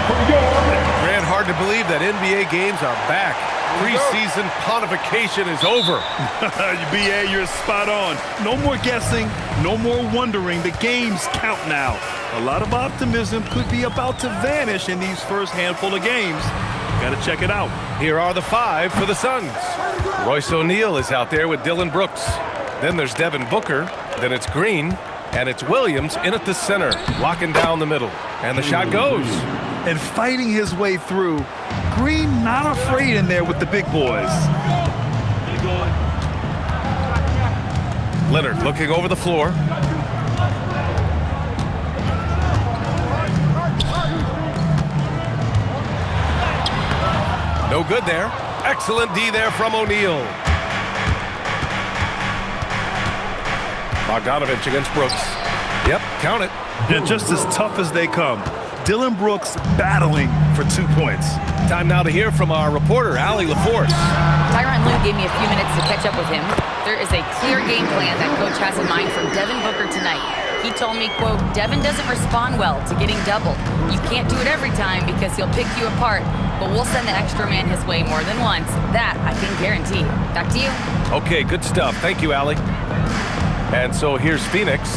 Grant, hard to believe that NBA games are back. Preseason pontification is over. BA, you're spot on. No more guessing, no more wondering. The games count now. A lot of optimism could be about to vanish in these first handful of games. Got to check it out. Here are the 5 for the Suns. Royce O'Neal is out there with Dillon Brooks. Then there's Devin Booker. Then it's Green. And it's Williams in at the center, locking down the middle. And the shot goes. And fighting his way through. Green not afraid in there with the big boys. Leonard looking over the floor. No good there. Excellent D there from O'Neal. Bogdanovich against Brooks. Yep, count it. And just as tough as they come. Dillon Brooks battling for 2 points. Time now to hear from our reporter, Allie LaForce. Tyronn Lue gave me a few minutes to catch up with him. There is a clear game plan that Coach has in mind for Devin Booker tonight. He told me, quote, Devin doesn't respond well to getting doubled. You can't do it every time because he'll pick you apart, but we'll send the extra man his way more than once. That I can guarantee. Back to you. Okay, good stuff. Thank you, Allie. And so here's Phoenix.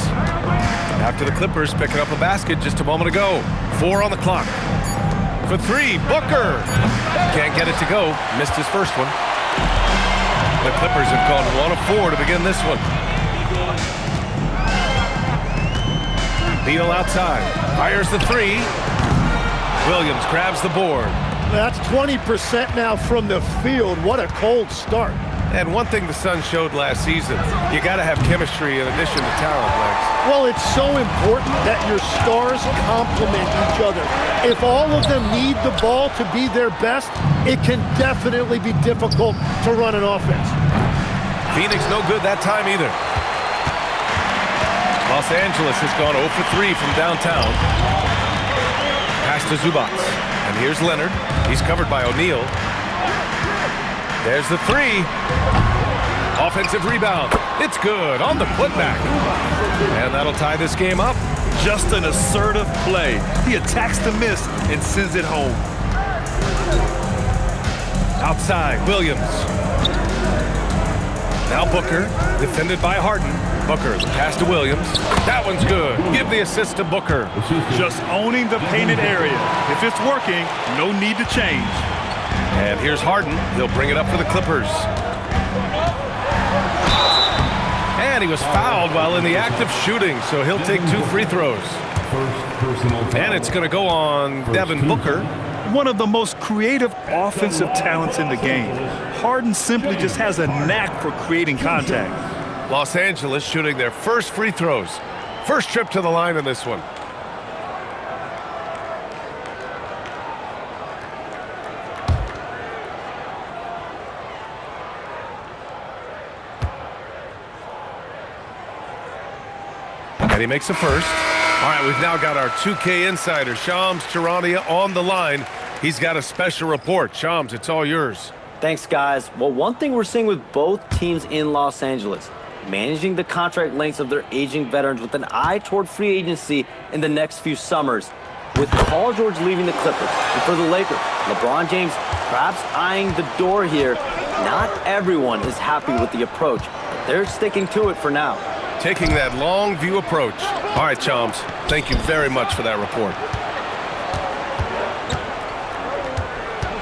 After the Clippers picking up a basket just a moment ago. 4 on the clock. For 3, Booker. Can't get it to go. Missed his first one. The Clippers have gone 1 of 4 to begin this one. Beal outside. Fires the 3. Williams grabs the board. That's 20% now from the field. What a cold start. And one thing the Suns showed last season, you got to have chemistry in addition to talent, Lex. Well, it's so important that your stars complement each other. If all of them need the ball to be their best, it can definitely be difficult to run an offense. Phoenix no good that time either. Los Angeles has gone 0 for 3 from downtown. Pass to Zubac. And here's Leonard. He's covered by O'Neal. There's the 3. Offensive rebound. It's good on the putback. And that'll tie this game up. Just an assertive play. He attacks the miss and sends it home. Outside, Williams. Now Booker, defended by Harden. Booker, the pass to Williams. That one's good. Give the assist to Booker. Just owning the painted area. If it's working, no need to change. And here's Harden. He'll bring it up for the Clippers. And he was fouled while in the act of shooting, so he'll take 2 free throws. And it's going to go on Devin Booker. One of the most creative offensive talents in the game. Harden simply just has a knack for creating contact. Los Angeles shooting their first free throws. First trip to the line in this one. And he makes a first. All right, we've now got our 2K insider, Shams Charania, on the line. He's got a special report. Shams, it's all yours. Thanks, guys. Well, one thing we're seeing with both teams in Los Angeles, managing the contract lengths of their aging veterans with an eye toward free agency in the next few summers. With Paul George leaving the Clippers, and for the Lakers, LeBron James perhaps eyeing the door here, not everyone is happy with the approach, but they're sticking to it for now. Taking that long view approach. All right, Chums, thank you very much for that report.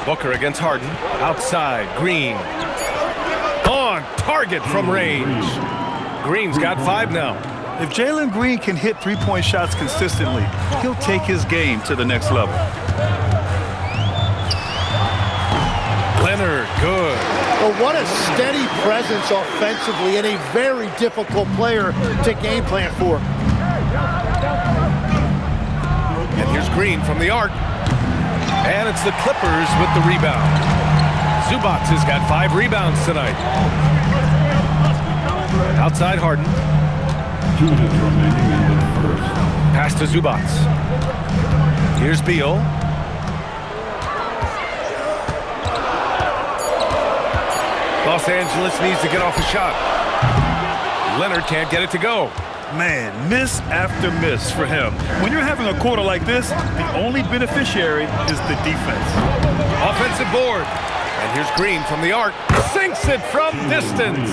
Booker against Harden. Outside, Green. On target from range. Green's got 5 now. If Jalen Green can hit three-point shots consistently, he'll take his game to the next level. Leonard, good. Well, what a steady presence offensively and a very difficult player to game plan for. And here's Green from the arc. And it's the Clippers with the rebound. Zubac has got 5 rebounds tonight. Outside Harden. 2 minutes remaining in the first. Pass to Zubac. Here's Beal. Los Angeles needs to get off a shot. Leonard can't get it to go. Man, miss after miss for him. When you're having a quarter like this, the only beneficiary is the defense. Offensive board. And here's Green from the arc. Sinks it from distance.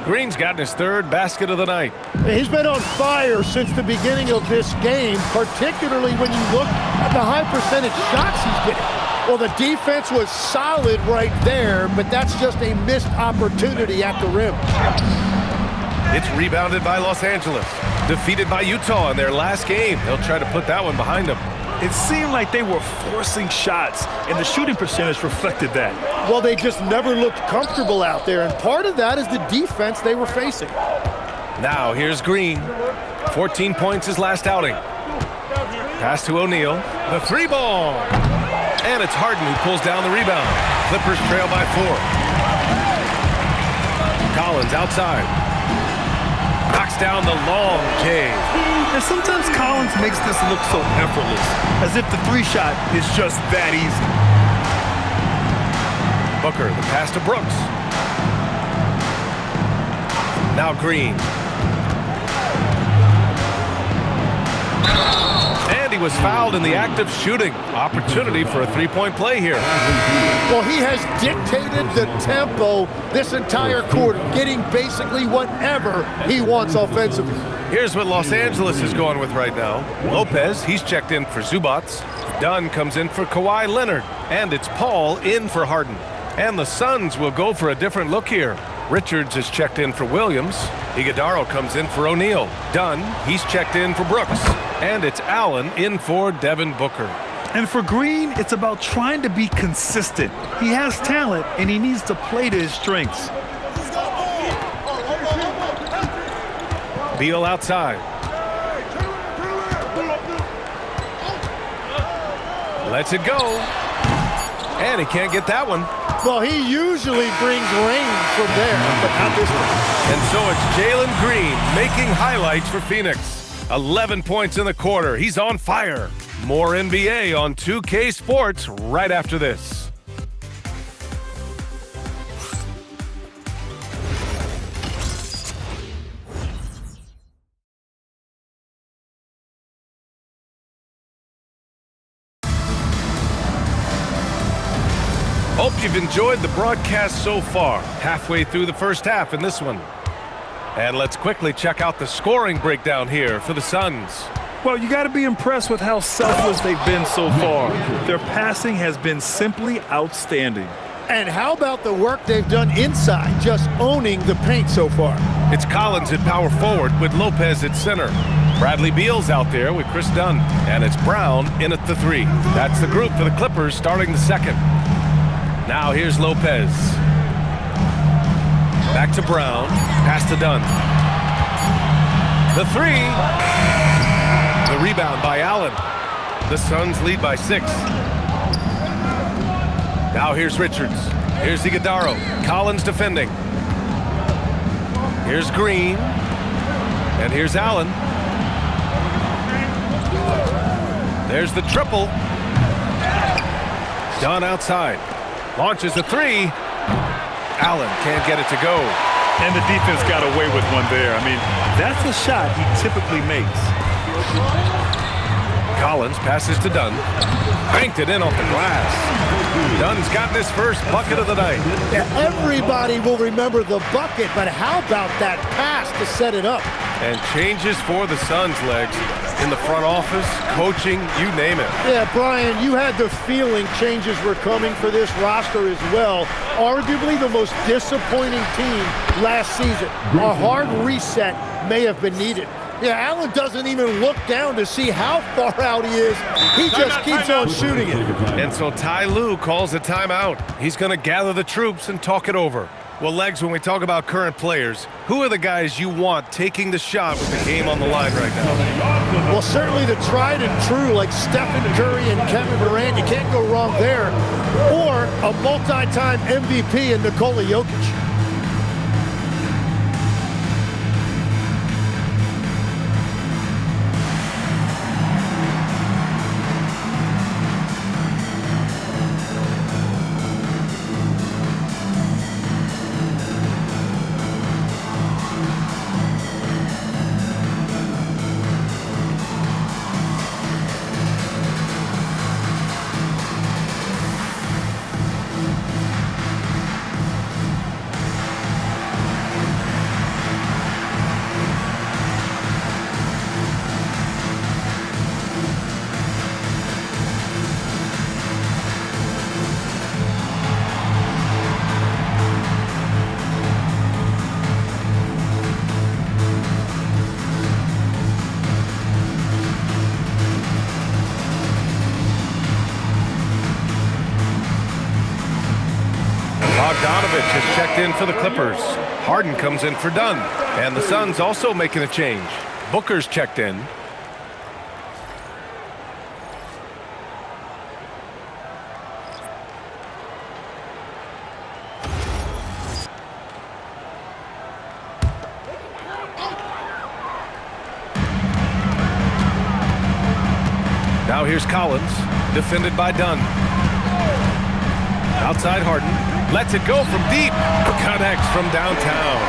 Green's gotten his third basket of the night. He's been on fire since the beginning of this game, particularly when you look at the high percentage shots he's getting. Well, the defense was solid right there, but that's just a missed opportunity at the rim. It's rebounded by Los Angeles. Defeated by Utah in their last game. They'll try to put that one behind them. It seemed like they were forcing shots, and the shooting percentage reflected that. Well, they just never looked comfortable out there, and part of that is the defense they were facing. Now here's Green. 14 points his last outing. Pass to O'Neal. The three ball. And it's Harden who pulls down the rebound. Clippers trail by 4. Collins outside. Knocks down the long J. And sometimes Collins makes this look so effortless, as if the three shot is just that easy. Booker, the pass to Brooks. Now Green. And he was fouled in the act of shooting. Opportunity for a three-point play here. Well, he has dictated the tempo this entire quarter, getting basically whatever he wants offensively. Here's what Los Angeles is going with right now. Lopez, he's checked in for Zubac. Dunn comes in for Kawhi Leonard. And it's Paul in for Harden. And the Suns will go for a different look here. Richards is checked in for Williams. Iguodala comes in for O'Neal. Dunn, he's checked in for Brooks. And it's Allen in for Devin Booker. And for Green, it's about trying to be consistent. He has talent, and he needs to play to his strengths. Beal outside. Lets it go. And he can't get that one. Well, he usually brings rain from there, but not this one. And so it's Jalen Green making highlights for Phoenix. 11 points in the quarter. He's on fire. More NBA on 2K Sports right after this. Hope you've enjoyed the broadcast so far. Halfway through the first half in this one. And let's quickly check out the scoring breakdown here for the Suns. Well, you got to be impressed with how selfless they've been so far. Their passing has been simply outstanding. And how about the work they've done inside, just owning the paint so far? It's Collins at power forward with Lopez at center. Bradley Beal's out there with Chris Dunn. And it's Brown in at the three. That's the group for the Clippers starting the second. Now here's Lopez. Back to Brown. Pass to Dunn. The three. The rebound by Allen. The Suns lead by 6. Now here's Richards. Here's Iguodala. Collins defending. Here's Green. And here's Allen. There's the triple. Dunn outside. Launches a three. Allen can't get it to go. And the defense got away with one there. I mean, that's a shot he typically makes. Collins passes to Dunn. Banked it in off the glass. Dunn's gotten his first bucket of the night. Yeah, everybody will remember the bucket, but how about that pass to set it up? And changes for the Suns, Legs. In the front office, coaching, you name it. Yeah, Brian, you had the feeling changes were coming for this roster as well. Arguably the most disappointing team last season. A hard reset may have been needed. Yeah, Allen doesn't even look down to see how far out he is. He just keeps on shooting it. And so Ty Lue calls a timeout. He's going to gather the troops and talk it over. Well, Legs, when we talk about current players, who are the guys you want taking the shot with the game on the line right now? Well, certainly the tried and true, like Stephen Curry and Kevin Durant. You can't go wrong there. Or a multi-time MVP in Nikola Jokic. Bogdanovich has checked in for the Clippers. Harden comes in for Dunn. And the Suns also making a change. Booker's checked in. Now here's Collins, defended by Dunn. Outside Harden, lets it go from deep. Connects from downtown.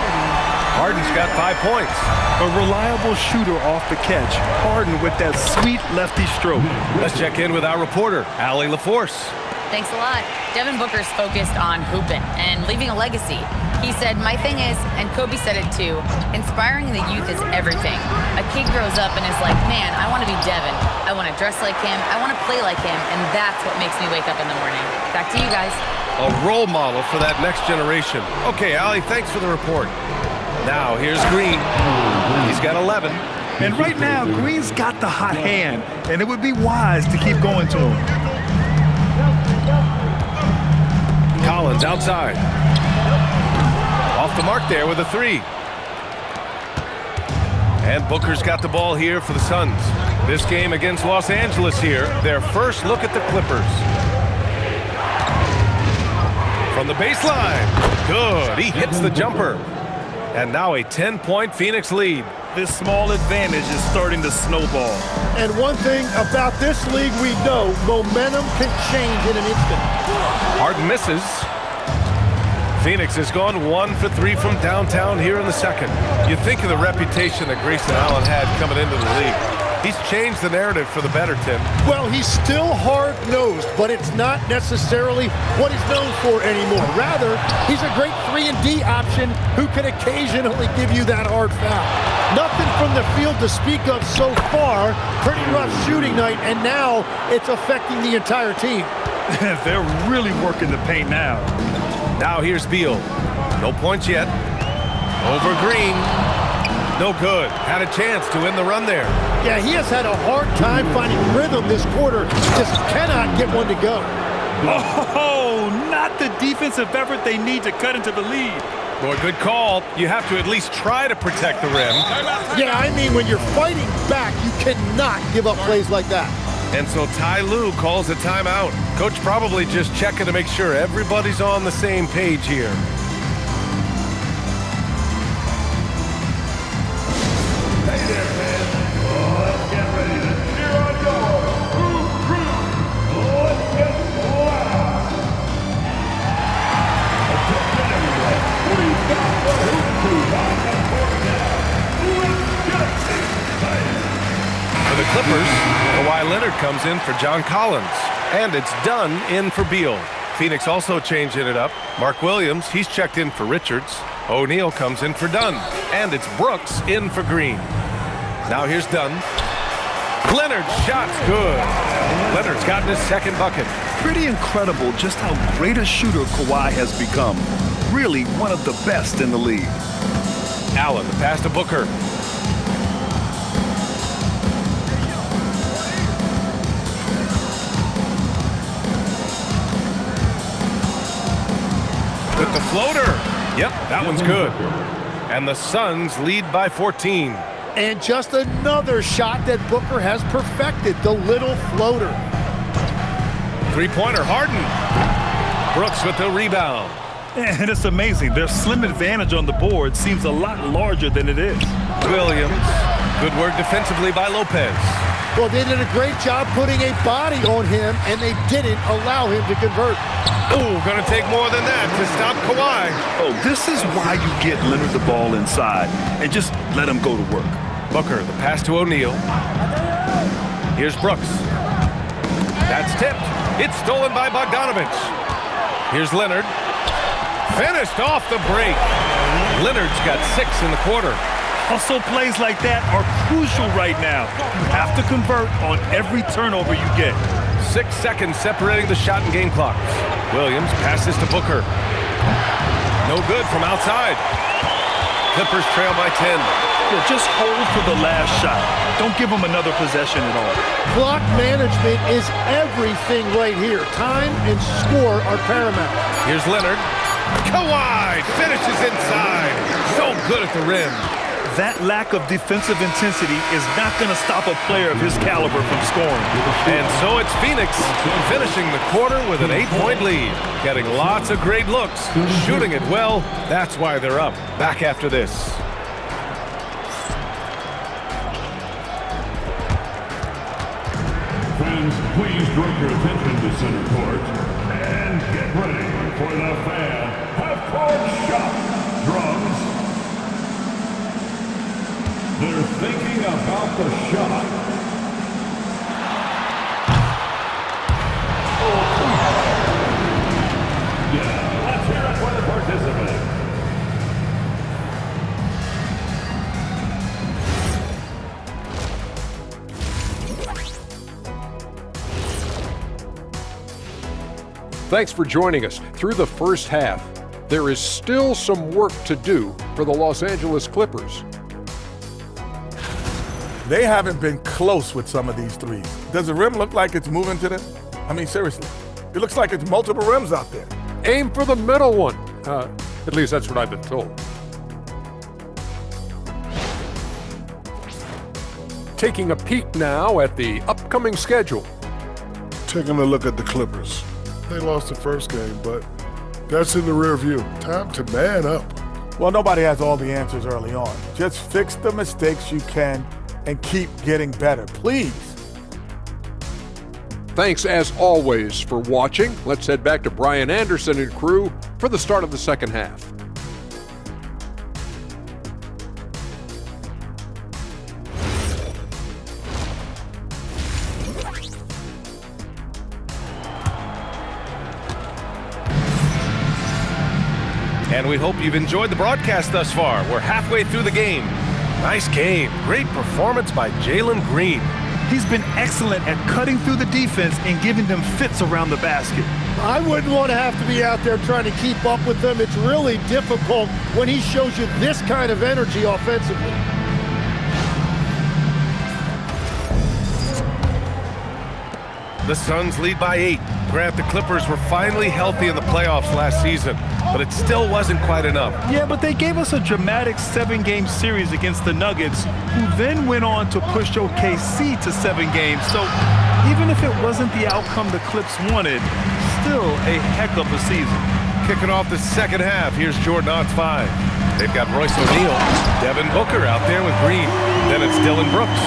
Harden's got 5 points. A reliable shooter off the catch. Harden with that sweet lefty stroke. Let's check in with our reporter, Allie LaForce. Thanks a lot. Devin Booker's focused on hooping and leaving a legacy. He said, my thing is, and Kobe said it too, inspiring the youth is everything. A kid grows up and is like, man, I want to be Devin. I want to dress like him. I want to play like him. And that's what makes me wake up in the morning. Back to you guys. A role model for that next generation. Okay, Allie, thanks for the report. Now, here's Green. He's got 11. And right now, Green's got the hot hand, and it would be wise to keep going to him. Collins outside. Off the mark there with a 3. And Booker's got the ball here for the Suns. This game against Los Angeles here, their first look at the Clippers. From the baseline. Good. He hits the jumper. And now a 10-point Phoenix lead. This small advantage is starting to snowball. And one thing about this league we know, momentum can change in an instant. Harden misses. Phoenix has gone 1 for 3 from downtown here in the second. You think of the reputation that Grayson Allen had coming into the league. He's changed the narrative for the better, Tim. Well, he's still hard-nosed, but it's not necessarily what he's known for anymore. Rather, he's a great 3-and-D option who can occasionally give you that hard foul. Nothing from the field to speak of so far. Pretty rough shooting night, and now it's affecting the entire team. They're really working the paint now. Now here's Beal. No points yet. Over Green. No good. Had a chance to win the run there. Yeah, he has had a hard time finding rhythm this quarter. Just cannot get one to go. Oh, not the defensive effort they need to cut into the lead. Boy, good call. You have to at least try to protect the rim. Yeah, I mean, when you're fighting back, you cannot give up plays like that. And so Ty Lue calls a timeout. Coach probably just checking to make sure everybody's on the same page here. For the Clippers, Kawhi Leonard comes in for John Collins. And it's Dunn in for Beal. Phoenix also changing it up. Mark Williams, he's checked in for Richards. O'Neal comes in for Dunn. And it's Brooks in for Green. Now here's Dunn. Leonard's shot's good. Leonard's gotten his second bucket. Pretty incredible just how great a shooter Kawhi has become. Really one of the best in the league. Allen, the pass to Booker. With the floater. Yep, that one's good. And the Suns lead by 14. And just another shot that Booker has perfected, the little floater. Three-pointer, Harden. Brooks with the rebound. And it's amazing. Their slim advantage on the board seems a lot larger than it is. Williams. Good work defensively by Lopez. Well, they did a great job putting a body on him, and they didn't allow him to convert. Oh, gonna take more than that to stop Kawhi. Oh, this is why you get Leonard the ball inside and just let him go to work. Booker, the pass to O'Neal. Here's Brooks. That's tipped. It's stolen by Bogdanovich. Here's Leonard. Finished off the break. Leonard's got 6 in the quarter. Hustle plays like that are crucial right now. You have to convert on every turnover you get. 6 seconds separating the shot and game clock. Williams passes to Booker. No good from outside. Clippers trail by 10. Yeah, just hold for the last shot. Don't give them another possession at all. Clock management is everything right here. Time and score are paramount. Here's Leonard. Kawhi finishes inside. So good at the rim. That lack of defensive intensity is not going to stop a player of his caliber from scoring. And so it's Phoenix finishing the quarter with an 8-point lead. Getting lots of great looks, shooting it well. That's why they're up. Back after this. Fans, please direct your attention to center court and get ready for the fan half-court shot. Drums. They're thinking about the shot. Yeah, let's hear it for the participant. Thanks for joining us through the first half. There is still some work to do for the Los Angeles Clippers. They haven't been close with some of these threes. Does the rim look like it's moving to them? I mean, seriously. It looks like it's multiple rims out there. Aim for the middle one. At least that's what I've been told. Taking a peek now at the upcoming schedule. Taking a look at the Clippers. They lost the first game, but that's in the rear view. Time to man up. Well, nobody has all the answers early on. Just fix the mistakes you can and keep getting better, please. Thanks as always for watching. Let's head back to Brian Anderson and crew for the start of the second half. And we hope you've enjoyed the broadcast thus far. We're halfway through the game. Nice game. Great performance by Jalen Green. He's been excellent at cutting through the defense and giving them fits around the basket. I wouldn't want to have to be out there trying to keep up with them. It's really difficult when he shows you this kind of energy offensively. The Suns lead by 8. Grant, the Clippers were finally healthy in the playoffs last season, but it still wasn't quite enough. Yeah, but they gave us a dramatic 7-game series against the Nuggets, who then went on to push OKC to 7 games. So even if it wasn't the outcome the Clips wanted, still a heck of a season. Kicking off the second half, here's Jordan on 5. They've got Royce O'Neal, Devin Booker out there with Green. Then it's Dillon Brooks,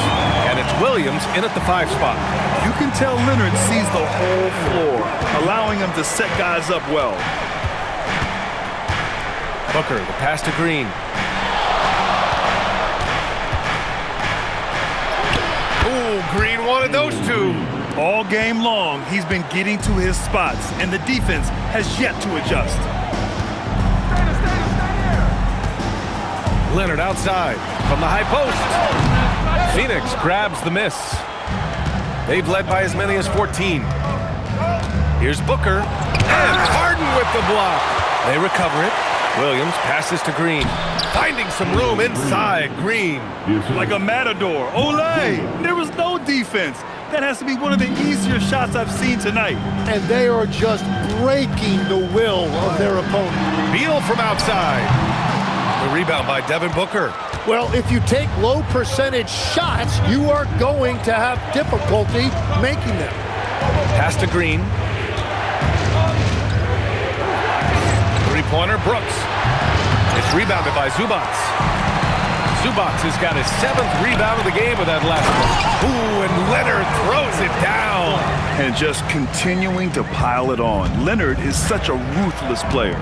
and it's Williams in at the 5 spot. You can tell Leonard sees the whole floor, allowing him to set guys up well. Booker, the pass to Green. Ooh, Green wanted those two. All game long, he's been getting to his spots, and the defense has yet to adjust. Leonard outside from the high post. Phoenix grabs the miss. They've led by as many as 14. Here's Booker, and Harden with the block. They recover it. Williams passes to Green, finding some room inside. Green. Like a matador. Olay! There was no defense. That has to be one of the easier shots I've seen tonight. And they are just breaking the will of their opponent. Beal from outside. The rebound by Devin Booker. Well, if you take low percentage shots, you are going to have difficulty making them. Pass to Green. Three-pointer, Brooks. It's rebounded by Zubac. Zubac has got his 7th rebound of the game with that last one. Ooh, and Leonard throws it down. And just continuing to pile it on. Leonard is such a ruthless player.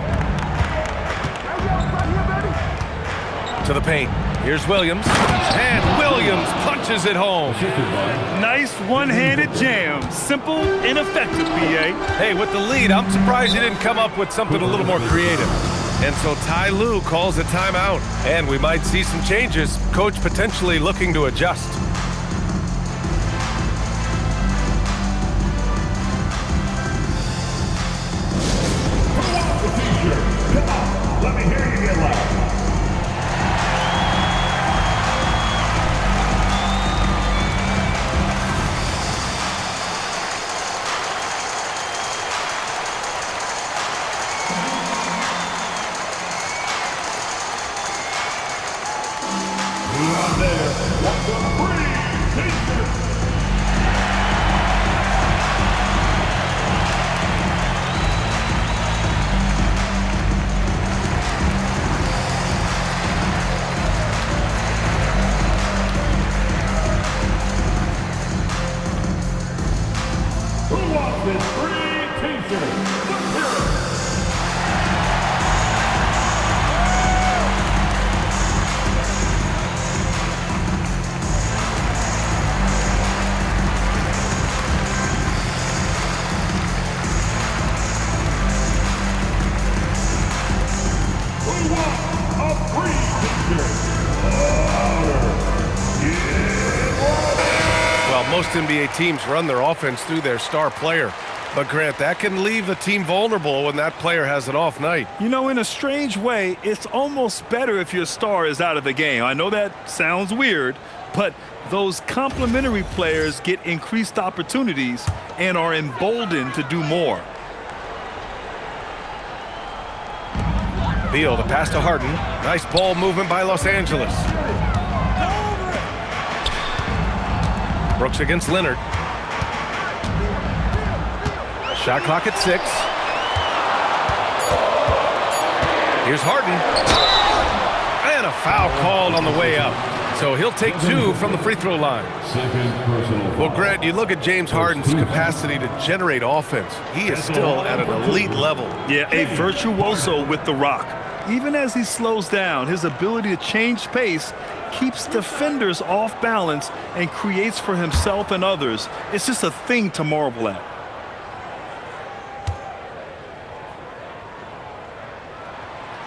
To the paint. Here's Williams. And Williams punches it home. Nice one-handed jam. Simple and effective, BA. Hey, with the lead, I'm surprised he didn't come up with something a little more creative. And so Ty Lue calls a timeout. And we might see some changes. Coach potentially looking to adjust. Come on, let me hear you get loud. Well, most NBA teams run their offense through their star player. But, Grant, that can leave the team vulnerable when that player has an off night. You know, in a strange way, it's almost better if your star is out of the game. I know that sounds weird, but those complementary players get increased opportunities and are emboldened to do more. Beal, the pass to Harden. Nice ball movement by Los Angeles. Brooks against Leonard. Shot clock at 6. Here's Harden. And a foul called on the way up. So he'll take 2 from the free throw line. Well, Grant, you look at James Harden's capacity to generate offense. He is still at an elite level. Yeah, a virtuoso with the rock. Even as he slows down, his ability to change pace keeps defenders off balance and creates for himself and others. It's just a thing to marvel at.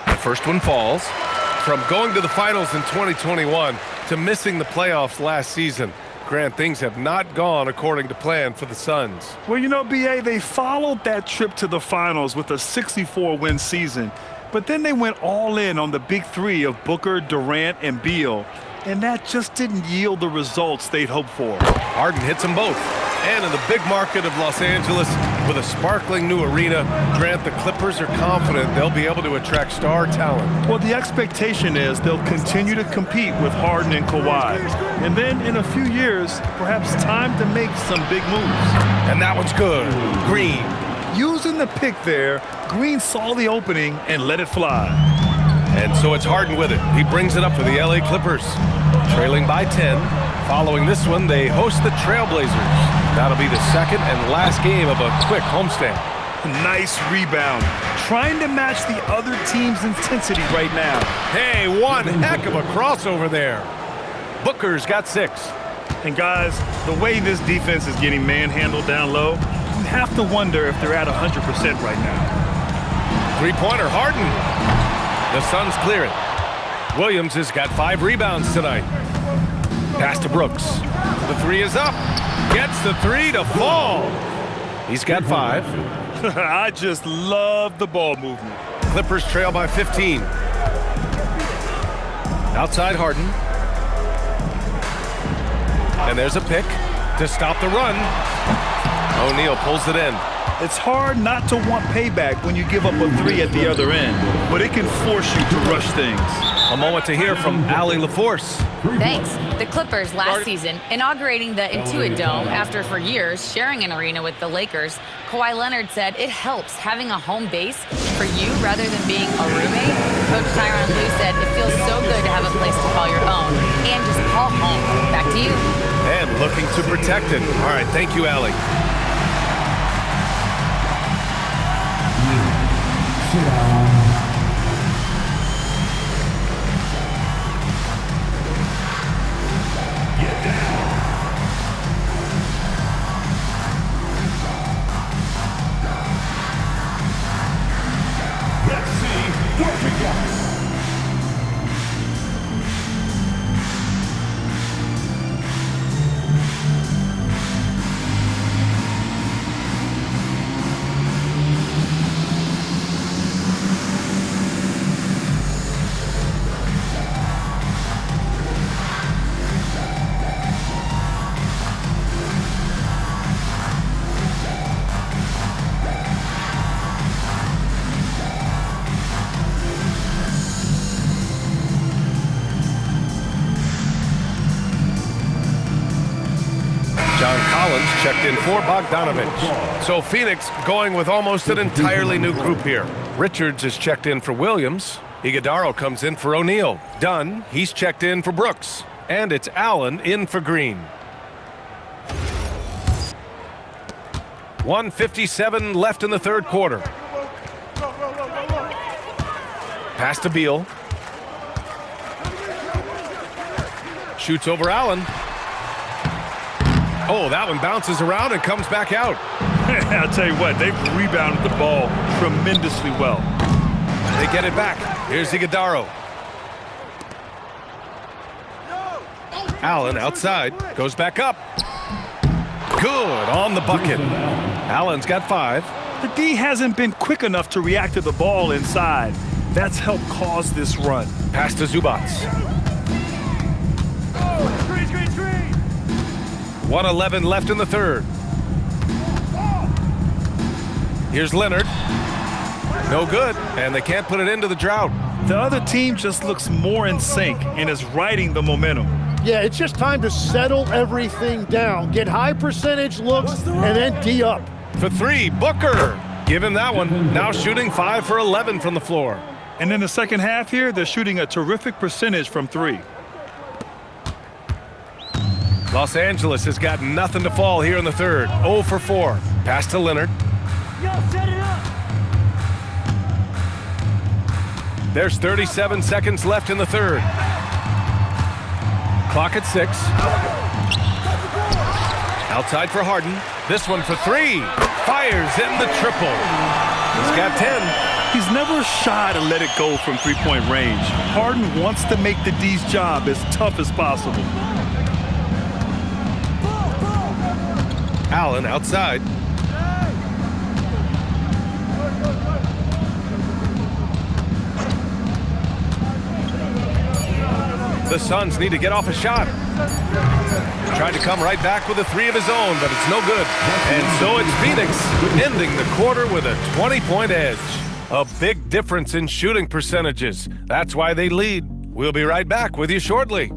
The first one falls. From going to the finals in 2021 to missing the playoffs last season, Grant, things have not gone according to plan for the Suns. Well, you know, B.A., they followed that trip to the finals with a 64-win season. But then they went all in on the big three of Booker, Durant, and Beal. And that just didn't yield the results they'd hoped for. Harden hits them both. And in the big market of Los Angeles, with a sparkling new arena, Grant, the Clippers are confident they'll be able to attract star talent. Well, the expectation is they'll continue to compete with Harden and Kawhi. And then in a few years, perhaps time to make some big moves. And that one's good. Green. Using the pick there, Green saw the opening and let it fly. And so it's Harden with it. He brings it up for the LA Clippers. Trailing by 10. Following this one, they host the Trailblazers. That'll be the second and last game of a quick homestand. Nice rebound. Trying to match the other team's intensity right now. Hey, one heck of a crossover there. Booker's got 6. And guys, the way this defense is getting manhandled down low, you have to wonder if they're at 100% right now. Three-pointer, Harden. The Suns clear it. Williams has got 5 rebounds tonight. Pass to Brooks. The 3 is up. Gets the 3 to fall. He's got 5. I just love the ball movement. Clippers trail by 15. Outside Harden. And there's a pick to stop the run. O'Neal pulls it in. It's hard not to want payback when you give up a 3 at the other end, but it can force you to rush things. A moment to hear from Allie LaForce. Thanks. The Clippers last season, inaugurating the Intuit Dome after for years sharing an arena with the Lakers, Kawhi Leonard said it helps having a home base for you rather than being a roommate. Coach Tyronn Lue said it feels so good to have a place to call your own and just call home. Back to you. And looking to protect it. All right, thank you, Allie. John Collins checked in for Bogdanovich. So Phoenix going with almost an entirely new group here. Richards is checked in for Williams. Iguodala comes in for O'Neal. Dunn, he's checked in for Brooks. And it's Allen in for Green. 1:57 left in the third quarter. Pass to Beal. Shoots over Allen. Oh, that one bounces around and comes back out. I'll tell you what, they've rebounded the ball tremendously well. They get it back. Here's Iguodala. Allen outside, goes back up. Good on the bucket. Allen's got 5. The D hasn't been quick enough to react to the ball inside. That's helped cause this run. Pass to Zubac. 1:11 left in the third. Here's Leonard. No good, and they can't put it into the drought. The other team just looks more in sync and is riding the momentum. Yeah, it's just time to settle everything down. Get high percentage looks and then D up. For 3, Booker. Give him that one. Now shooting 5 for 11 from the floor. And in the second half here, they're shooting a terrific percentage from 3. Los Angeles has got nothing to fall here in the third. 0 for 4. Pass to Leonard. There's 37 seconds left in the third. Clock at 6. Outside for Harden. This one for 3. Fires in the triple. He's got 10. He's never shy to let it go from three-point range. Harden wants to make the D's job as tough as possible. Allen outside. The Suns need to get off a shot. Tried to come right back with a 3 of his own, but it's no good. And so it's Phoenix ending the quarter with a 20-point edge. A big difference in shooting percentages. That's why they lead. We'll be right back with you shortly.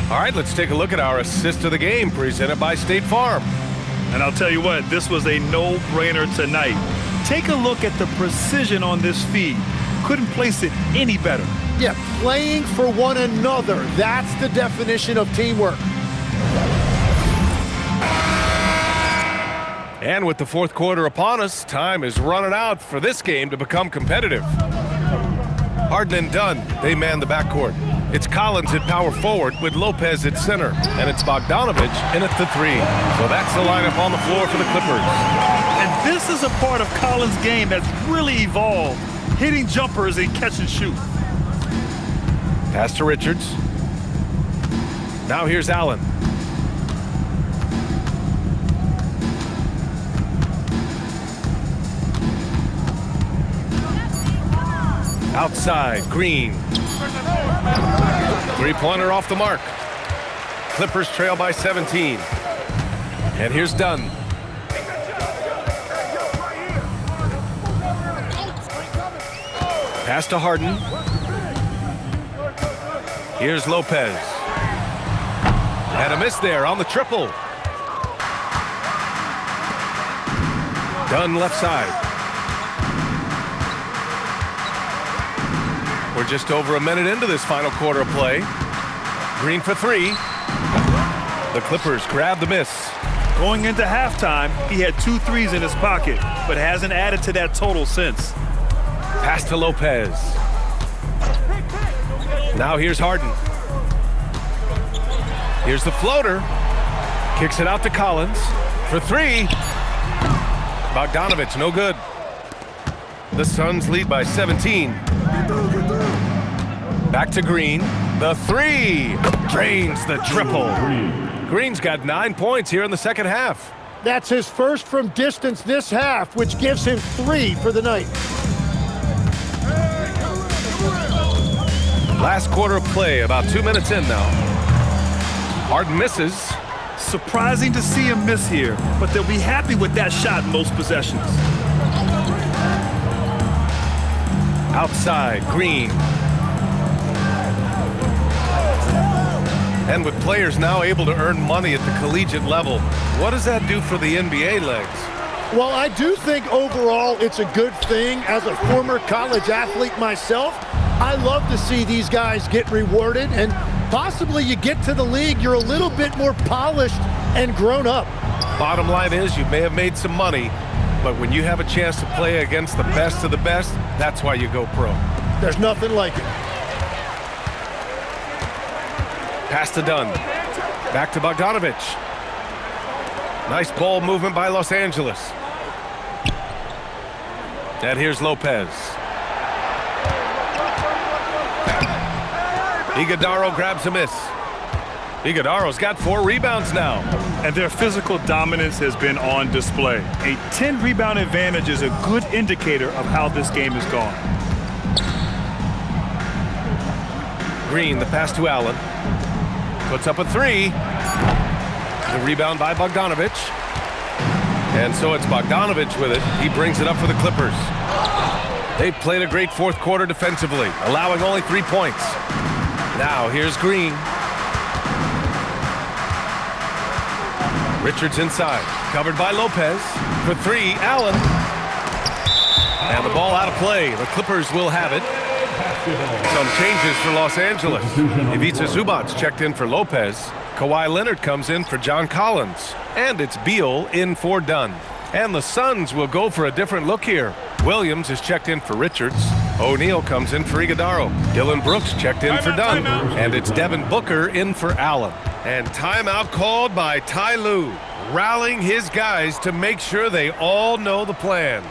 All right, let's take a look at our assist of the game presented by State Farm. And I'll tell you what, this was a no-brainer tonight. Take a look at the precision on this feed. Couldn't place it any better. Yeah, playing for one another. That's the definition of teamwork. And with the fourth quarter upon us, time is running out for this game to become competitive. Harden and Dunn, they man the backcourt. It's Collins at power forward with Lopez at center, and it's Bogdanovich in at the 3. So that's the lineup on the floor for the Clippers. And this is a part of Collins' game that's really evolved, hitting jumpers and catch and shoot. Pass to Richards. Now here's Allen. Outside, Green. Three-pointer off the mark. Clippers trail by 17. And here's Dunn. Pass to Harden. Here's Lopez. And a miss there on the triple. Dunn left side. We're just over a minute into this final quarter of play. Green for 3. The Clippers grab the miss. Going into halftime, he had 2 threes in his pocket, but hasn't added to that total since. Pass to Lopez. Now here's Harden. Here's the floater. Kicks it out to Collins for 3. Bogdanovich, no good. The Suns lead by 17. Back to Green. The 3 drains the triple. Green's got 9 points here in the second half. That's his first from distance this half, which gives him 3 for the night. Last quarter of play, about 2 minutes in now. Harden misses. Surprising to see him miss here, but they'll be happy with that shot in most possessions. Outside, Green. And with players now able to earn money at the collegiate level, what does that do for the NBA legs? Well, I do think overall it's a good thing. As a former college athlete myself, I love to see these guys get rewarded, and possibly you get to the league, you're a little bit more polished and grown up. Bottom line is you may have made some money, but when you have a chance to play against the best of the best, that's why you go pro. There's nothing like it. Pass to Dunn. Back to Bogdanovic. Nice ball movement by Los Angeles. And here's Lopez. Iguodaro grabs a miss. Iguodaro's got 4 rebounds now. And their physical dominance has been on display. A 10-rebound advantage is a good indicator of how this game has gone. Green, the pass to Allen. Puts up a 3. The rebound by Bogdanovic. And so it's Bogdanovic with it. He brings it up for the Clippers. They've played a great fourth quarter defensively, allowing only 3 points. Now here's Green. Richards inside, covered by Lopez. For 3, Allen. And the ball out of play. The Clippers will have it. Some changes for Los Angeles. Ivica Zubac checked in for Lopez. Kawhi Leonard comes in for John Collins. And it's Beal in for Dunn. And the Suns will go for a different look here. Williams is checked in for Richards. O'Neal comes in for Iguodaro. Dylan Brooks checked in for Dunn. And it's Devin Booker in for Allen. And timeout called by Ty Lue, rallying his guys to make sure they all know the plan.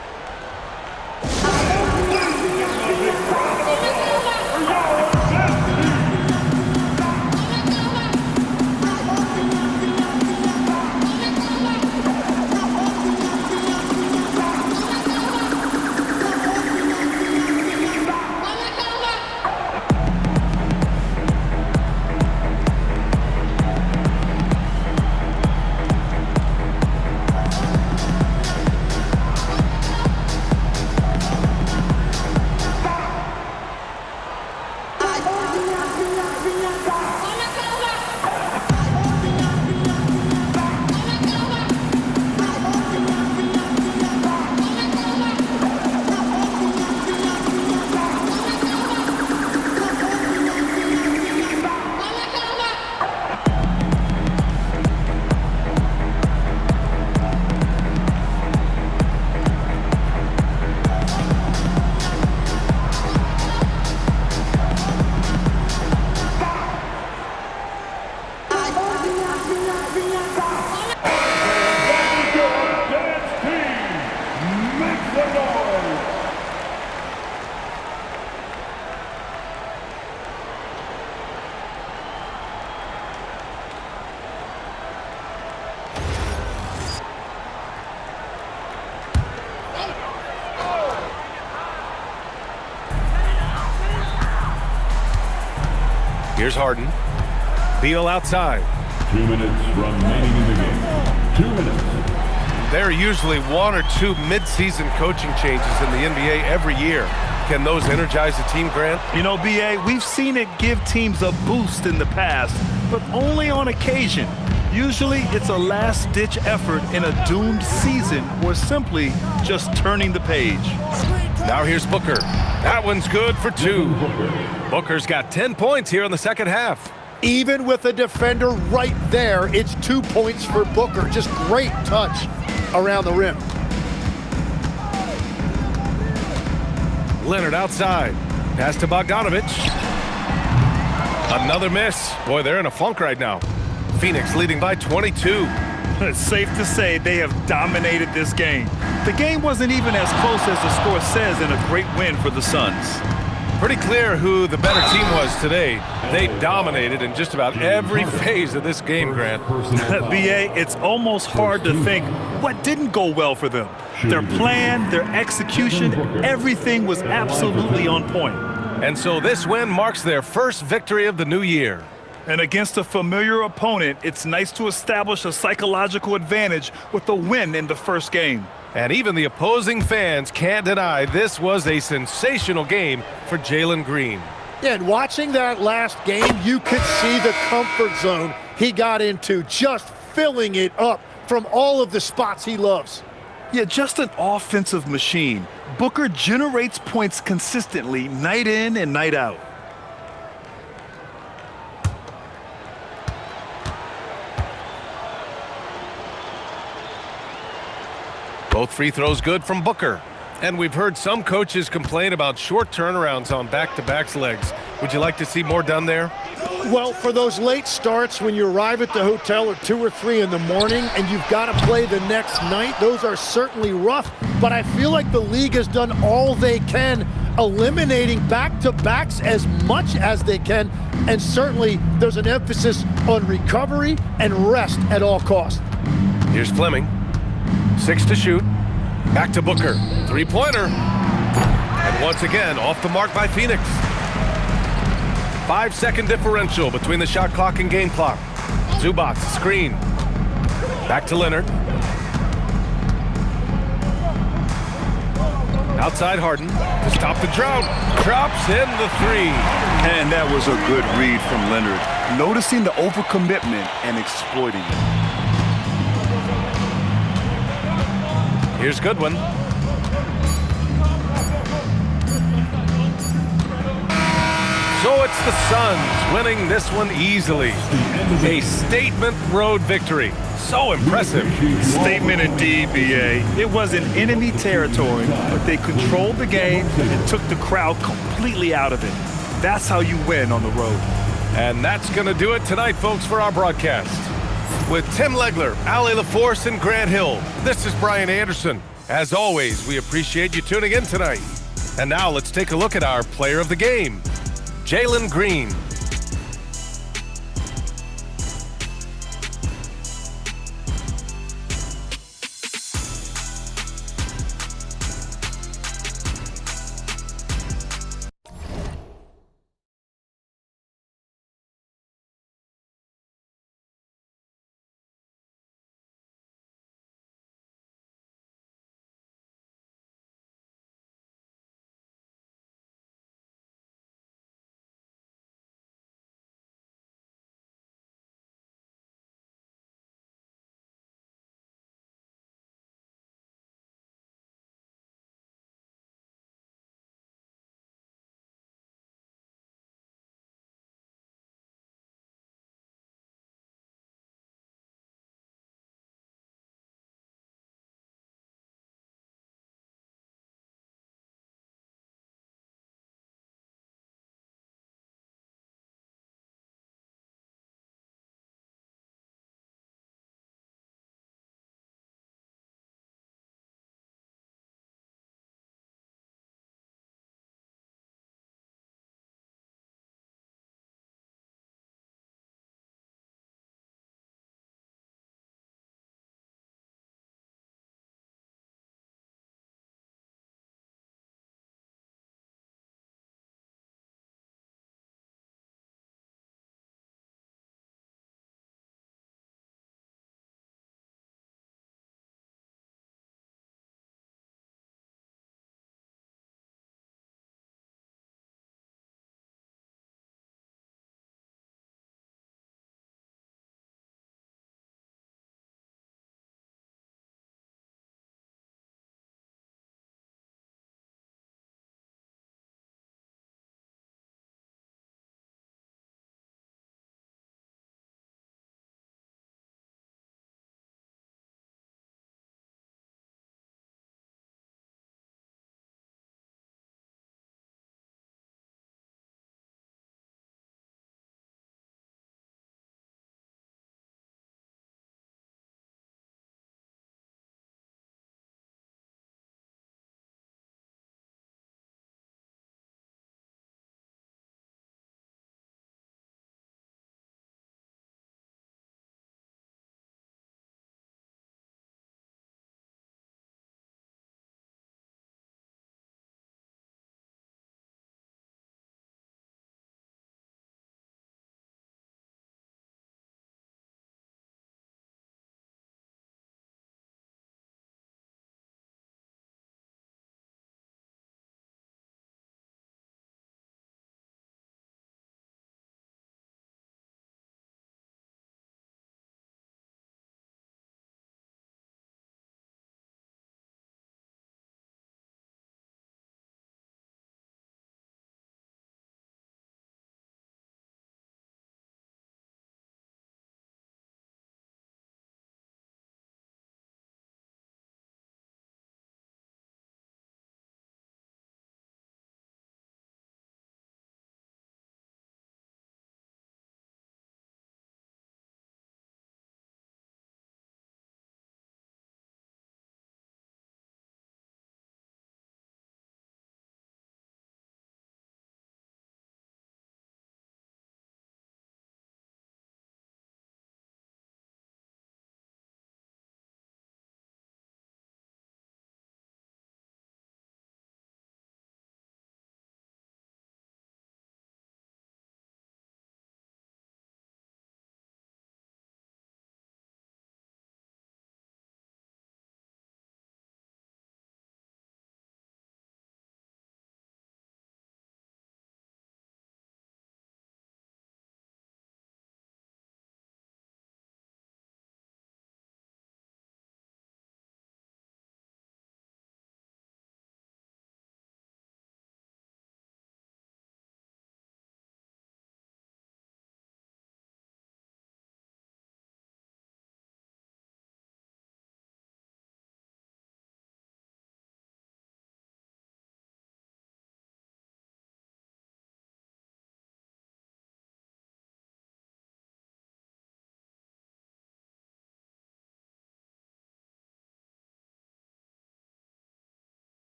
Here's Harden. Beal outside. 2 minutes remaining in the game. 2 minutes. There are usually 1 or 2 mid-season coaching changes in the NBA every year. Can those energize the team, Grant? You know, B.A., we've seen it give teams a boost in the past, but only on occasion. Usually it's a last-ditch effort in a doomed season or simply just turning the page. Now here's Booker. That one's good for 2. Booker's got 10 points here in the second half. Even with a defender right there, it's 2 points for Booker. Just great touch around the rim. Leonard outside. Pass to Bogdanovic. Another miss. Boy, they're in a funk right now. Phoenix leading by 22. It's safe to say they have dominated this game. The game wasn't even as close as the score says in a great win for the Suns. Pretty clear who the better team was today. They dominated in just about every phase of this game, Grant. B.A., it's almost hard to think what didn't go well for them. Their plan, their execution, everything was absolutely on point. And so this win marks their first victory of the new year. And against a familiar opponent, it's nice to establish a psychological advantage with a win in the first game. And even the opposing fans can't deny this was a sensational game for Jalen Green. Yeah, and watching that last game, you could see the comfort zone he got into, just filling it up from all of the spots he loves. Yeah, just an offensive machine. Booker generates points consistently, night in and night out. Both free throws good from Booker. And we've heard some coaches complain about short turnarounds on back-to-backs legs. Would you like to see more done there? Well, for those late starts when you arrive at the hotel at 2 or 3 in the morning and you've got to play the next night, those are certainly rough. But I feel like the league has done all they can, eliminating back-to-backs as much as they can. And certainly there's an emphasis on recovery and rest at all costs. Here's Fleming. 6 to shoot. Back to Booker. Three-pointer. And once again, off the mark by Phoenix. 5-second differential between the shot clock and game clock. Zubac, screen. Back to Leonard. Outside Harden to stop the drought. Drops in the 3. And that was a good read from Leonard. Noticing the overcommitment and exploiting it. Here's Goodwin. So it's the Suns winning this one easily. A statement road victory. So impressive. Statement indeed, BA. It was in enemy territory, but they controlled the game and took the crowd completely out of it. That's how you win on the road. And that's going to do it tonight, folks, for our broadcast. With Tim Legler, Allie LaForce, and Grant Hill, this is Brian Anderson. As always, we appreciate you tuning in tonight. And now let's take a look at our player of the game, Jalen Green.